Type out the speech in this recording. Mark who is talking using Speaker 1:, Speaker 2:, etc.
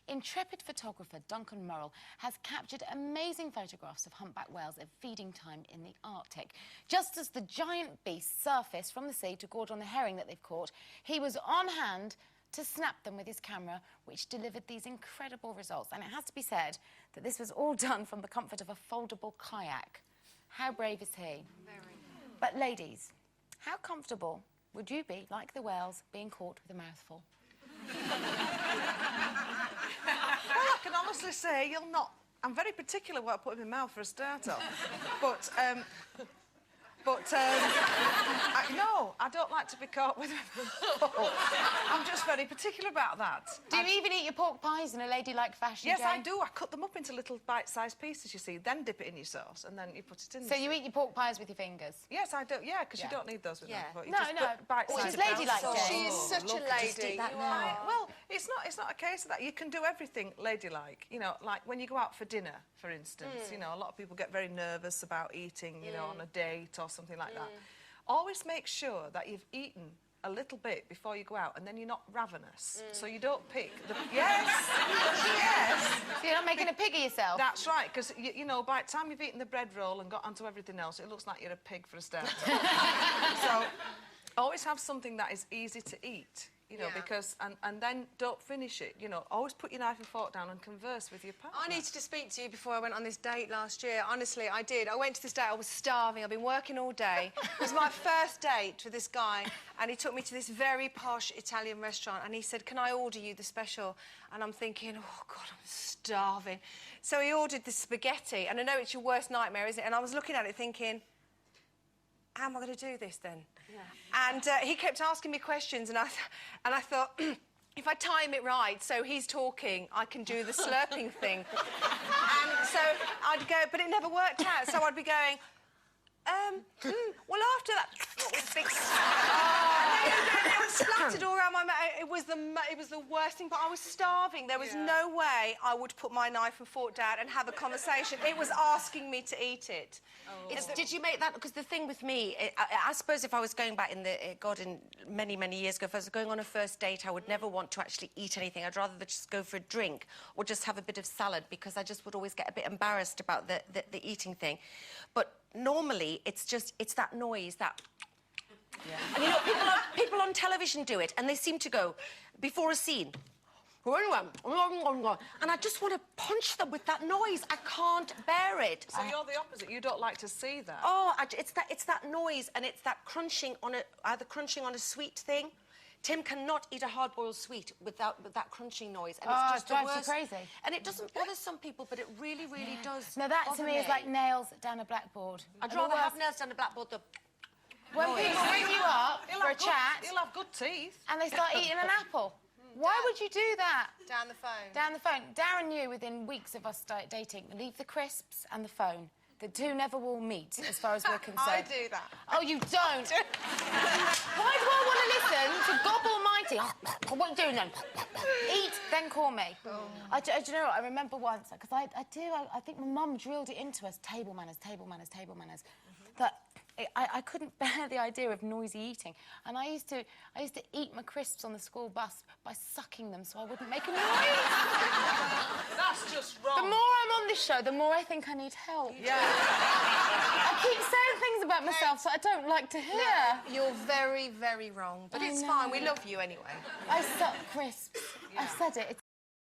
Speaker 1: Intrepid photographer Duncan Murrell has captured amazing photographs of humpback whales at feeding time in the Arctic. Just as the giant beasts surfaced from the sea to gorge on the herring that they've caught, he was on hand to snap them with his camera, which delivered these incredible results. And it has to be said that this was all done from the comfort of a foldable kayak. How brave is he?
Speaker 2: Very.
Speaker 1: But ladies, how comfortable would you be, like the whales, being caught with a mouthful?
Speaker 3: Well, I can honestly say you'll not... I'm very particular what I put in my mouth for a start off. No, I don't like to be caught with a mouthful. I'm just very particular about that.
Speaker 1: Do you even eat your pork pies in a ladylike fashion,
Speaker 3: Yes,
Speaker 1: Jane?
Speaker 3: I do. I cut them up into little bite-sized pieces, you see, then dip it in your sauce, and then you put it in.
Speaker 1: So you eat your pork pies with your fingers?
Speaker 3: Yes, I do, yeah, because you don't need those with
Speaker 2: Yeah.
Speaker 3: them.
Speaker 1: No, no.
Speaker 3: Bite-sized.
Speaker 1: She's ladylike, Jane.
Speaker 2: She is such a lady.
Speaker 3: Well, it's not a case of that. You can do everything ladylike. You know, like when you go out for dinner, for instance, you know, a lot of people get very nervous about eating, you know, on a date or something like that. Always make sure that you've eaten a little bit before you go out, and then you're not ravenous. So you don't pick the... Yes!
Speaker 1: So you're not making a pig of yourself?
Speaker 3: That's right, because, you know, by the time you've eaten the bread roll and got onto everything else, it looks like you're a pig for a start. So always have something that is easy to eat, you know, because... And then don't finish it, you know. Always put your knife and fork down and converse with your partner.
Speaker 2: I needed to speak to you before I went on this date last year. Honestly, I did. I went to this date, I was starving. I've been working all day. It was my first date with this guy, and he took me to this very posh Italian restaurant, and he said, "Can I order you the special?" And I'm thinking, oh, God, I'm starving. So he ordered the spaghetti, and I know it's your worst nightmare, isn't it? And I was looking at it thinking, how am I going to do this, then? Yeah. And he kept asking me questions, and I thought, if I time it right, so he's talking, I can do the slurping thing. And so I'd go, but it never worked out, so I'd be going, well, after that... What was big... It was splattered all around my mouth. It was the worst thing, but I was starving. There was no way I would put my knife and fork down and have a conversation. It was asking me to eat it.
Speaker 4: Oh. Did you make that... Because the thing with me, I suppose if I was going back in the... God, in many, many years ago, if I was going on a first date, I would never want to actually eat anything. I'd rather just go for a drink or just have a bit of salad, because I just would always get a bit embarrassed about the eating thing. But normally, it's that noise, that... Yeah. And, you know, people on television do it, and they seem to go, before a scene, and I just want to punch them with that noise. I can't bear it.
Speaker 3: So you're the opposite. You don't like to see that.
Speaker 4: Oh, it's that noise, and it's that crunching on either crunching on a sweet thing. Tim cannot eat a hard-boiled sweet with that crunching noise, and it's just
Speaker 1: it drives you crazy.
Speaker 4: And it doesn't bother some people, but it really, really does.
Speaker 1: Now that to me is like nails down a blackboard.
Speaker 4: I'd rather have nails down a blackboard than...
Speaker 1: When people ring you up for a chat...
Speaker 3: He'll have good teeth.
Speaker 1: And they start eating an apple. Why would you do that?
Speaker 2: Down the phone.
Speaker 1: Down the phone. Darren knew within weeks of us dating, leave the crisps and the phone. The two never will meet, as far as we're concerned.
Speaker 2: I do that.
Speaker 1: Oh, you don't? Why do I want to listen to Gob Almighty? What are you doing then? Eat, then call me. Do you know what? I remember once, because I think my mum drilled it into us, table manners, table manners, table manners, that I couldn't bear the idea of noisy eating. And I used to eat my crisps on the school bus by sucking them so I wouldn't make a noise.
Speaker 3: That's just wrong.
Speaker 1: The more I'm on this show, the more I think I need help.
Speaker 3: Yeah.
Speaker 1: I keep saying things about myself that I don't like to hear.
Speaker 2: Yeah, you're very, very wrong. But it's fine. We love you anyway.
Speaker 1: I suck crisps. I've said it.